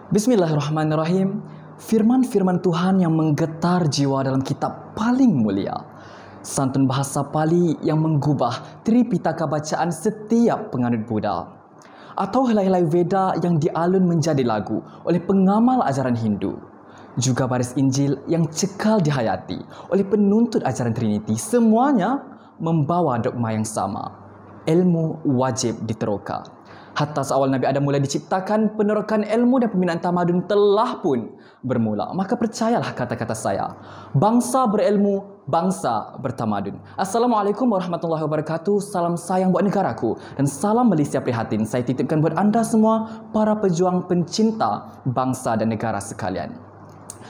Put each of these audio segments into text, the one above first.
Bismillahirrahmanirrahim. Firman-firman Tuhan yang menggetar jiwa dalam kitab paling mulia. Santun bahasa Pali yang menggubah Tripitaka bacaan setiap penganut Buddha. Atau helai-helai Veda yang dialun menjadi lagu oleh pengamal ajaran Hindu. Juga baris Injil yang cekal dihayati oleh penuntut ajaran Trinity. Semuanya membawa dogma yang sama. Ilmu wajib diteroka. Hatta seawal Nabi Adam mulai diciptakan, penerokan ilmu dan pembinaan tamadun telah pun bermula. Maka percayalah kata-kata saya. Bangsa berilmu, bangsa bertamadun. Assalamualaikum warahmatullahi wabarakatuh. Salam sayang buat negaraku dan salam Malaysia prihatin. Saya titipkan buat anda semua, para pejuang pencinta bangsa dan negara sekalian.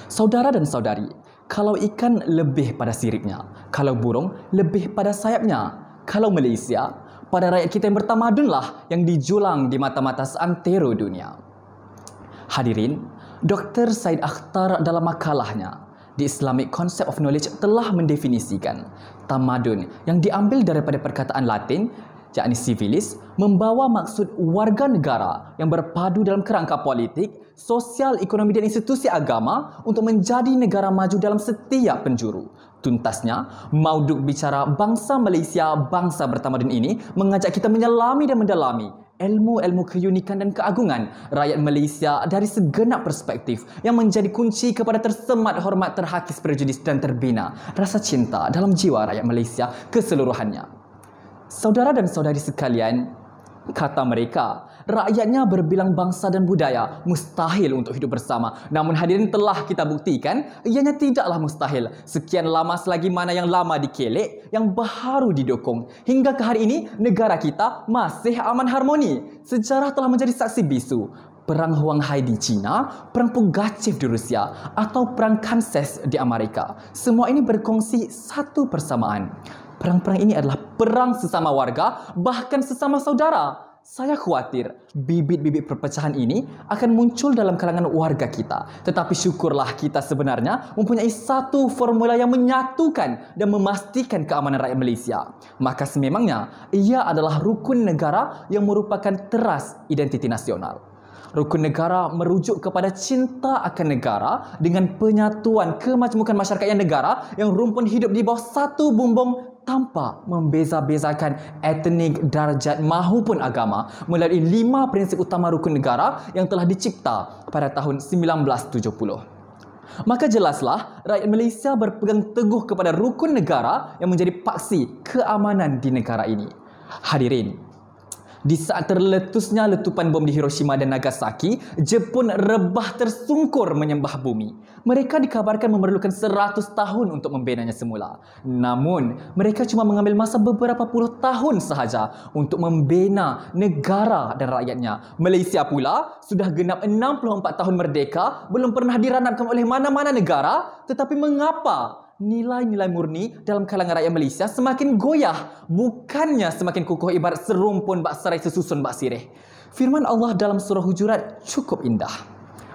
Saudara dan saudari, kalau ikan lebih pada siripnya, kalau burung lebih pada sayapnya, kalau Malaysia, pada rakyat kita yang bertamadunlah yang dijulang di mata-mata seantero dunia. Hadirin, Dr. Said Akhtar dalam makalahnya The Islamic Concept of Knowledge telah mendefinisikan tamadun yang diambil daripada perkataan Latin, yakni civilis, membawa maksud warga negara yang berpadu dalam kerangka politik, sosial, ekonomi dan institusi agama untuk menjadi negara maju dalam setiap penjuru. Tuntasnya, mauduk bicara bangsa Malaysia, bangsa bertamadun ini mengajak kita menyelami dan mendalami ilmu-ilmu keunikan dan keagungan rakyat Malaysia dari segenap perspektif yang menjadi kunci kepada tersemat hormat, terhakis prejudis dan terbina rasa cinta dalam jiwa rakyat Malaysia keseluruhannya. Saudara dan saudari sekalian, kata mereka, rakyatnya berbilang bangsa dan budaya mustahil untuk hidup bersama. Namun hadirin telah kita buktikan, ianya tidaklah mustahil. Sekian lama selagi mana yang lama dikelek, yang baru didukung. Hingga ke hari ini, negara kita masih aman harmoni. Sejarah telah menjadi saksi bisu. Perang Huang Hai di China, Perang Pugachev di Rusia, atau Perang Kansas di Amerika. Semua ini berkongsi satu persamaan. Perang-perang ini adalah perang sesama warga, bahkan sesama saudara. Saya khawatir bibit-bibit perpecahan ini akan muncul dalam kalangan warga kita. Tetapi syukurlah kita sebenarnya mempunyai satu formula yang menyatukan dan memastikan keamanan rakyat Malaysia. Maka sememangnya ia adalah rukun negara yang merupakan teras identiti nasional. Rukun negara merujuk kepada cinta akan negara dengan penyatuan kemajmukan masyarakat yang negara yang rumpun hidup di bawah satu bumbung tanpa membeza-bezakan etnik, darjat maupun agama melalui 5 prinsip utama rukun negara yang telah dicipta pada tahun 1970. Maka jelaslah rakyat Malaysia berpegang teguh kepada rukun negara yang menjadi paksi keamanan di negara ini. Hadirin, di saat terletusnya letupan bom di Hiroshima dan Nagasaki, Jepun rebah tersungkur menyembah bumi. Mereka dikabarkan memerlukan 100 tahun untuk membinanya semula. Namun, mereka cuma mengambil masa beberapa puluh tahun sahaja untuk membina negara dan rakyatnya. Malaysia pula sudah genap 64 tahun merdeka, belum pernah diranapkan oleh mana-mana negara. Tetapi mengapa nilai-nilai murni dalam kalangan rakyat Malaysia semakin goyah, bukannya semakin kukuh ibarat serumpun bak serai sesusun bak sirih? Firman Allah dalam surah Hujurat cukup indah.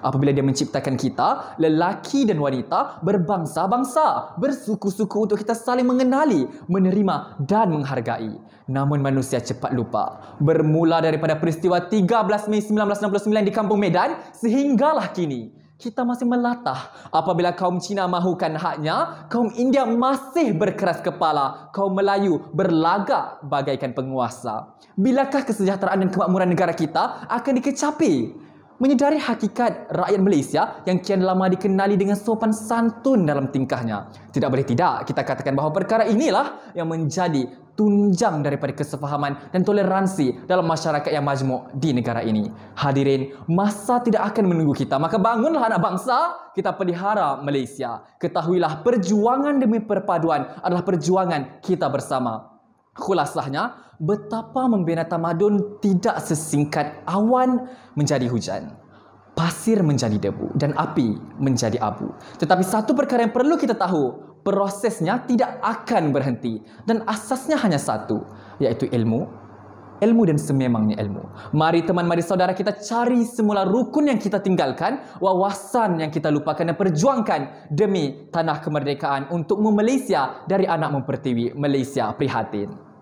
Apabila dia menciptakan kita, lelaki dan wanita, berbangsa-bangsa, bersuku-suku untuk kita saling mengenali, menerima dan menghargai. Namun manusia cepat lupa. Bermula daripada peristiwa 13 Mei 1969 di Kampung Medan, sehinggalah kini kita masih melatah. Apabila kaum Cina mahukan haknya, kaum India masih berkeras kepala, kaum Melayu berlagak bagaikan penguasa. Bilakah kesejahteraan dan kemakmuran negara kita akan dikecapi? Menyedari hakikat rakyat Malaysia yang kian lama dikenali dengan sopan santun dalam tingkahnya, tidak boleh tidak kita katakan bahawa perkara inilah yang menjadi tunjang daripada kesefahaman dan toleransi dalam masyarakat yang majmuk di negara ini. Hadirin, masa tidak akan menunggu kita. Maka bangunlah anak bangsa, kita pelihara Malaysia. Ketahuilah perjuangan demi perpaduan adalah perjuangan kita bersama. Khulasahnya, betapa membina tamadun tidak sesingkat awan menjadi hujan, pasir menjadi debu dan api menjadi abu. Tetapi satu perkara yang perlu kita tahu, prosesnya tidak akan berhenti dan asasnya hanya satu, iaitu ilmu. Ilmu dan sememangnya ilmu. Mari teman, mari saudara kita cari semula rukun yang kita tinggalkan, wawasan yang kita lupakan dan perjuangkan demi tanah kemerdekaan untuk Malaysia dari anak mempertiwi Malaysia prihatin.